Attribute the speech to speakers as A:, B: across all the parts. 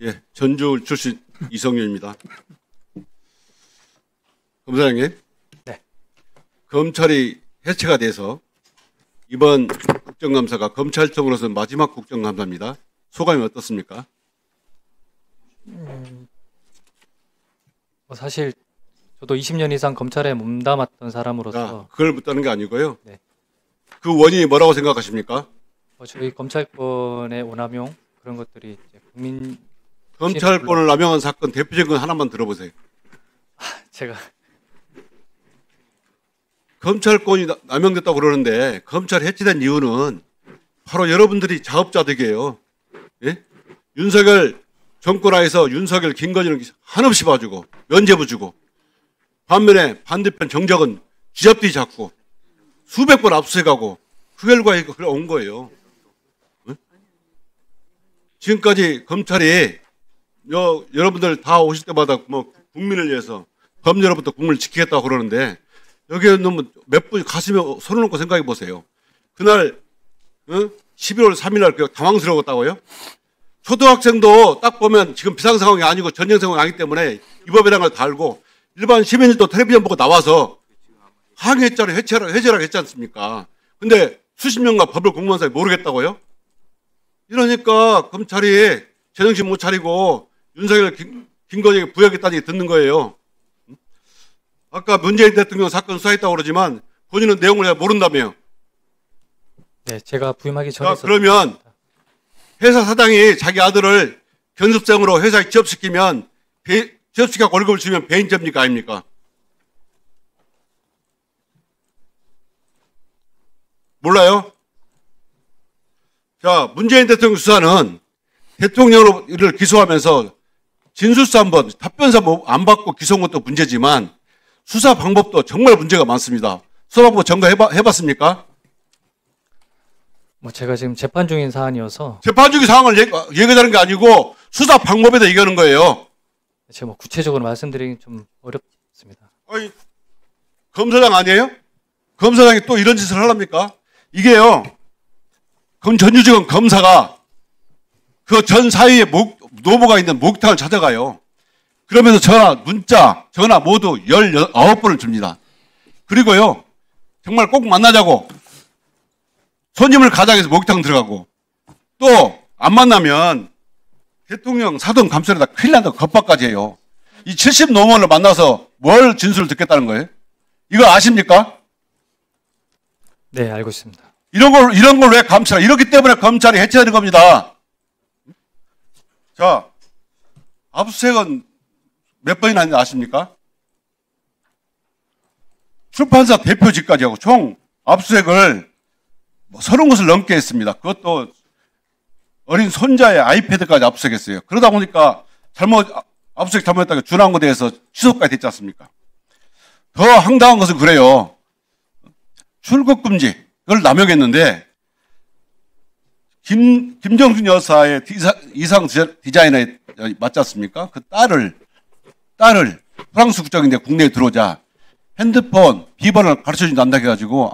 A: 예, 전주 출신 이성윤입니다. 검사장님.
B: 네.
A: 검찰이 해체가 돼서 이번 국정감사가 검찰청으로서 마지막 국정감사입니다. 소감이 어떻습니까?
B: 사실 저도 20년 이상 검찰에 몸담았던 사람으로서
A: 그걸 묻다는 게 아니고요.
B: 네.
A: 그 원인이 뭐라고 생각하십니까?
B: 저희 검찰권의 오남용 그런 것들이 이제 국민
A: 검찰권을 남용한 사건 대표적인 건 하나만 들어보세요.
B: 제가
A: 검찰권이 남용됐다고 그러는데 검찰 해체된 이유는 바로 여러분들이 자업자득이에요. 예? 윤석열 정권 하에서 윤석열, 김건희는 한없이 봐주고 면죄부 주고 반면에 반대편 정적은 쥐잡듯이 잡고 수백 번 압수해가고 그 결과에 온 거예요. 예? 지금까지 검찰이 여러분들 다 오실 때마다 뭐 국민을 위해서 법률로부터 국민을 지키겠다고 그러는데 여기는 몇 분 가슴에 손을 놓고 생각해 보세요. 그날 11월 3일 날 당황스러웠다고요? 초등학생도 딱 보면 지금 비상 상황이 아니고 전쟁 상황이 아니기 때문에 이 법이라는 걸 다 알고 일반 시민들도 텔레비전 보고 나와서 항의했잖아요. 해제라고 했지 않습니까? 근데 수십 년간 법을 공부한 사람이 모르겠다고요? 이러니까 검찰이 제정신 못 차리고 윤석열, 김건희에게 부역했다는 얘기 듣는 거예요. 아까 문재인 대통령 사건 수사했다고 그러지만 본인은 내용을 잘 모른다며요.
B: 네, 제가 부임하기 전에
A: 그러면 회사 사장이 자기 아들을 견습생으로 회사에 취업시키면 취업시켜서 월급을 주면 배인죄입니까 아닙니까? 몰라요? 자, 문재인 대통령 수사는 대통령을 기소하면서 진술서 한번 답변서 안 받고 기소한 것도 문제지만 수사 방법도 정말 문제가 많습니다. 수사 방법 점검해봤습니까?
B: 제가 지금 재판 중인 사안이어서
A: 재판 중인 상황을 얘기하는 게 아니고 수사 방법에 대해 얘기하는 거예요.
B: 제가 구체적으로 말씀드리기 좀 어렵습니다.
A: 아니, 검사장 아니에요? 검사장이 또 이런 짓을 하랍니까? 이게요. 그럼 전주지검 검사가 그 전 사이에 노보가 있는 목욕탕을 찾아가요. 그러면서 전화 모두 19번을 줍니다. 그리고요. 정말 꼭 만나자고 손님을 가장해서 목욕탕 들어가고 또 안 만나면 대통령 사돈 감찰에다 큰일 난다고 겁박까지 해요. 이 70 노무원을 만나서 뭘 진술을 듣겠다는 거예요? 이거 아십니까?
B: 네, 알고 있습니다.
A: 이런 걸 왜 감찰해? 이렇기 때문에 검찰이 해체되는 겁니다. 자, 압수수색은 몇 번이나 했는지 아십니까? 출판사 대표직까지 하고 총 압수수색을 30곳을 넘게 했습니다. 그것도 어린 손자의 아이패드까지 압수수색했어요. 그러다 보니까 압수수색 잘못했다가 준항구대에서 취소까지 됐지 않습니까? 더 황당한 것은 그래요. 출국금지 그걸 남용했는데 김정순 여사의 이상 디자이너에 맞지 않습니까? 그 딸을 프랑스 국적인데 국내에 들어오자 핸드폰 비번을 가르쳐준다 한다 해가지고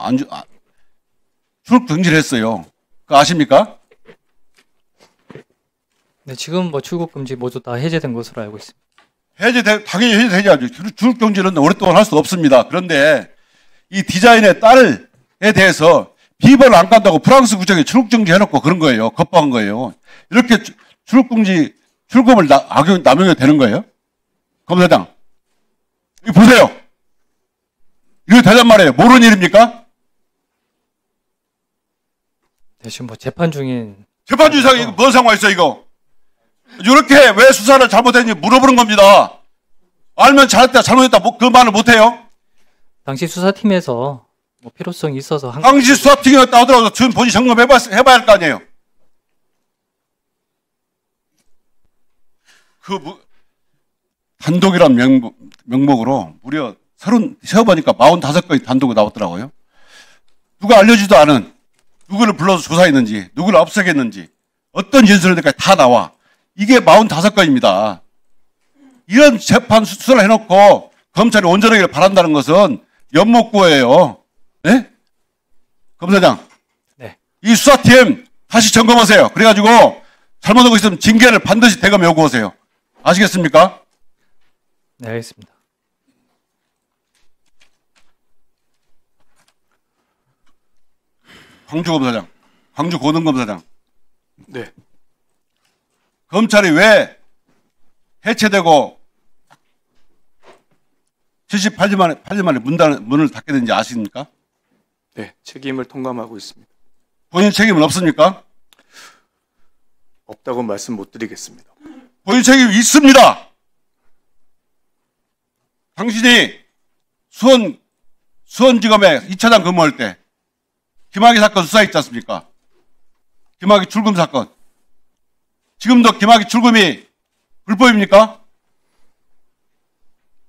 A: 출국 금지를 했어요. 그거 아십니까?
B: 네, 지금 출국 금지 모두 다 해제된 것으로 알고 있습니다.
A: 당연히 해제되죠. 출국 금지는 오랫동안 할 수 없습니다. 그런데 이 디자인의 딸에 대해서 비번을 안 깐다고 프랑스 국적에 출국 금지 해놓고 그런 거예요. 겁박한 거예요. 이렇게 출국 금지 출국을 남용해도 되는 거예요? 검사장. 이거 보세요. 이거 되단 말이에요. 모르는 일입니까?
B: 네, 지금 재판 중인.
A: 재판 중인 상황이 뭔 상황이 있어, 이거? 이렇게 왜 수사를 잘못했는지 물어보는 겁니다. 알면 잘했다, 잘못했다, 그 말을 못해요?
B: 당시 수사팀에서 필요성이 있어서
A: 당시 수사팀이었다 하더라도 지금 본인 점검해봐야 할 거 아니에요? 단독이란 명목으로 무려 세어보니까 45건이 단독으로 나왔더라고요. 누가 알려주지도 않은 누구를 불러서 조사했는지 누구를 압수했는지 어떤 진술인지까지 다 나와. 이게 45건입니다. 이런 재판 수사를 해놓고 검찰이 온전하기를 바란다는 것은 연목구예요. 네? 검사장.
B: 네.
A: 이 수사팀 다시 점검하세요. 그래가지고 잘못하고 있으면 징계를 반드시 대검 요구하세요. 아시겠습니까?
B: 네, 알겠습니다.
A: 광주검사장, 광주고등검사장.
C: 네.
A: 검찰이 왜 해체되고 78년 만에 문을 닫게 된지 아십니까?
C: 네. 책임을 통감하고 있습니다.
A: 본인 책임은 없습니까?
C: 없다고 말씀 못 드리겠습니다.
A: 본인 책임이 있습니다. 당신이 수원지검에 2차장 근무할 때 김학의 사건 수사했지 않습니까? 김학의 출금 사건. 지금도 김학의 출금이 불법입니까?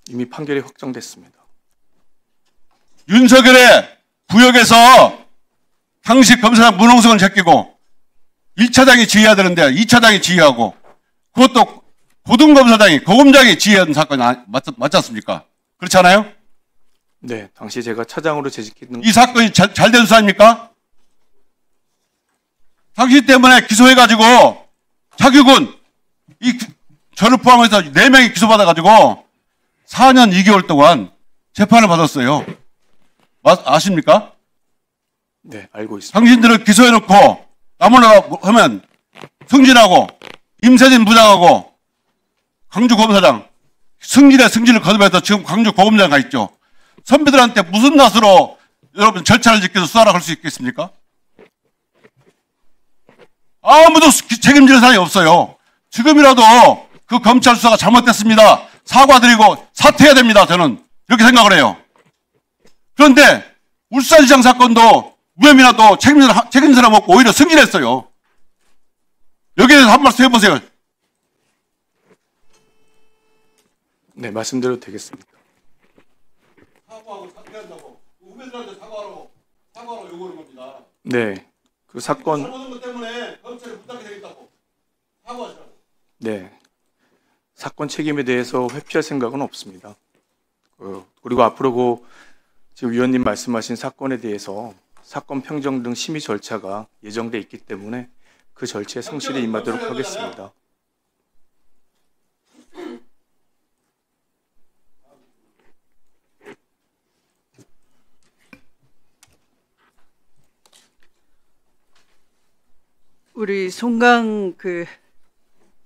C: 이미 판결이 확정됐습니다.
A: 윤석열의 구역에서 당시 검사장 문홍성을 제끼고 1차장이 지휘해야 되는데 2차장이 지휘하고 그것도 고등검사장이 고검장이 지휘한 사건이 맞지 않습니까? 그렇지 않아요?
C: 네. 당시 제가 차장으로 재직했는
A: 이 사건이 잘 된 수사입니까? 당신 때문에 기소해가지고 자규군 저를 포함해서 4명이 기소받아가지고 4년 2개월 동안 재판을 받았어요. 아십니까?
C: 네. 알고 있습니다.
A: 당신들을 기소해놓고 나무라 하면 승진하고 임세진 부장하고 광주검사장 승진을 거듭해서 지금 광주고검장 가 있죠. 선배들한테 무슨 낯으로 여러분 절차를 지켜서 수사를 할 수 있겠습니까? 아무도 책임지는 사람이 없어요. 지금이라도 그 검찰 수사가 잘못됐습니다. 사과드리고 사퇴해야 됩니다. 저는 이렇게 생각을 해요. 그런데 울산시장 사건도 무혐의라도 책임진 사람 없고 오히려 승진했어요. 여기에 대해서 한 말씀 해보세요.
C: 네. 말씀대로 되겠습니다.
A: 사과하고 사퇴한다고 후배들한테 사과하라고 요구하는 겁니다.
C: 네. 그 사건
A: 잘못한 것 때문에 검찰이 못하게 되겠다고 사과하시라고.
C: 네. 사건 책임에 대해서 회피할 생각은 없습니다. 그리고 앞으로 지금 위원님 말씀하신 사건에 대해서 사건 평정 등 심의 절차가 예정돼 있기 때문에 그 절차에 성실히 임하도록 하겠습니다.
D: 우리 송강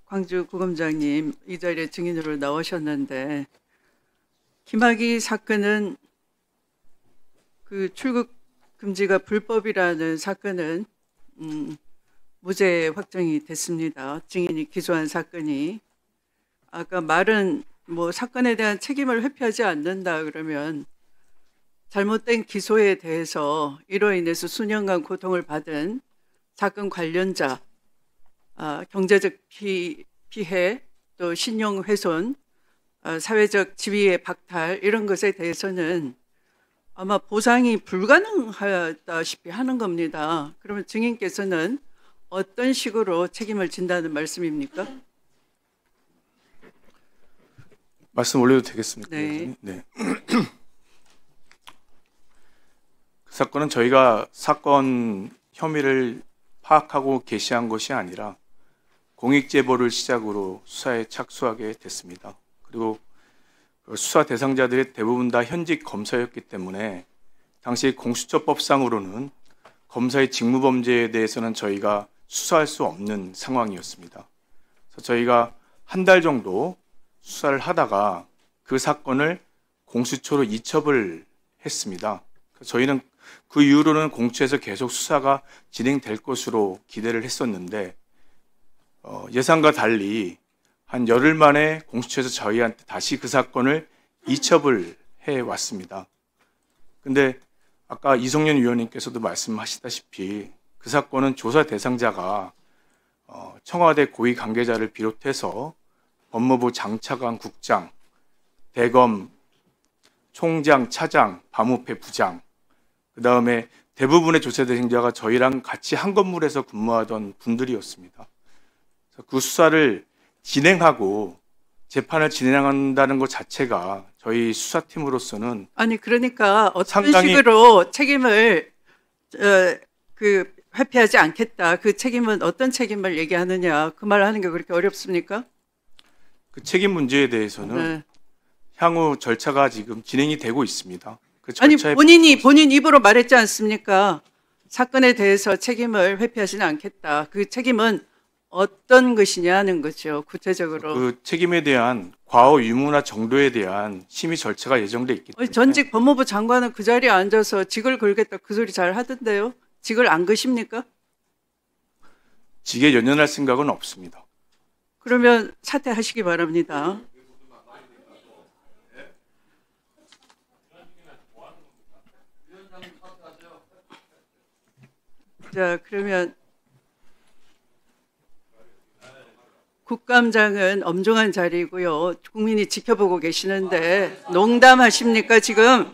D: 광주구검장님 이 자리에 증인으로 나오셨는데 김학의 사건은 그 출국 금지가 불법이라는 사건은 무죄 확정이 됐습니다. 증인이 기소한 사건이. 아까 말은 뭐 사건에 대한 책임을 회피하지 않는다 그러면 잘못된 기소에 대해서 이로 인해서 수년간 고통을 받은 사건 관련자, 경제적 피해, 또 신용훼손, 사회적 지위의 박탈 이런 것에 대해서는 아마 보상이 불가능하다시피 하는 겁니다. 그러면 증인께서는 어떤 식으로 책임을 진다는 말씀입니까?
C: 말씀 올려도 되겠습니까?
D: 네.
C: 네. 그 사건은 저희가 사건 혐의를 파악하고 게시한 것이 아니라 공익제보를 시작으로 수사에 착수하게 됐습니다. 그리고 수사 대상자들의 대부분 다 현직 검사였기 때문에 당시 공수처법상으로는 검사의 직무범죄에 대해서는 저희가 수사할 수 없는 상황이었습니다. 그래서 저희가 한 달 정도 수사를 하다가 그 사건을 공수처로 이첩을 했습니다. 저희는 그 이후로는 공수처에서 계속 수사가 진행될 것으로 기대를 했었는데 예상과 달리 한 열흘 만에 공수처에서 저희한테 다시 그 사건을 이첩을 해왔습니다. 근데 아까 이성년 위원님께서도 말씀하시다시피 그 사건은 조사 대상자가 청와대 고위 관계자를 비롯해서 법무부 장차관 국장, 대검 총장, 차장, 법무패 부장, 그 다음에 대부분의 조사 대상자가 저희랑 같이 한 건물에서 근무하던 분들이었습니다. 그 수사를 진행하고 재판을 진행한다는 것 자체가 저희 수사팀으로서는
D: 아니 그러니까 어떤
C: 상당히
D: 식으로 책임을 회피하지 않겠다. 그 책임은 어떤 책임을 얘기하느냐. 그 말 하는 게 그렇게 어렵습니까?
C: 그 책임 문제에 대해서는
D: 네.
C: 향후 절차가 지금 진행이 되고 있습니다. 그
D: 아니
C: 절차에
D: 본인 입으로 말했지 않습니까? 사건에 대해서 책임을 회피하지는 않겠다. 그 책임은 어떤 것이냐는 거죠. 구체적으로.
C: 그 책임에 대한 과오 유무나 정도에 대한 심의 절차가 예정돼 있기 때문에
D: 전직 법무부 장관은 그 자리에 앉아서 직을 걸겠다 그 소리 잘 하던데요. 직을 안 거십니까?
C: 직에 연연할 생각은 없습니다.
D: 그러면 사퇴하시기 바랍니다. 자, 그러면 국감장은 엄중한 자리고요. 국민이 지켜보고 계시는데 농담하십니까 지금?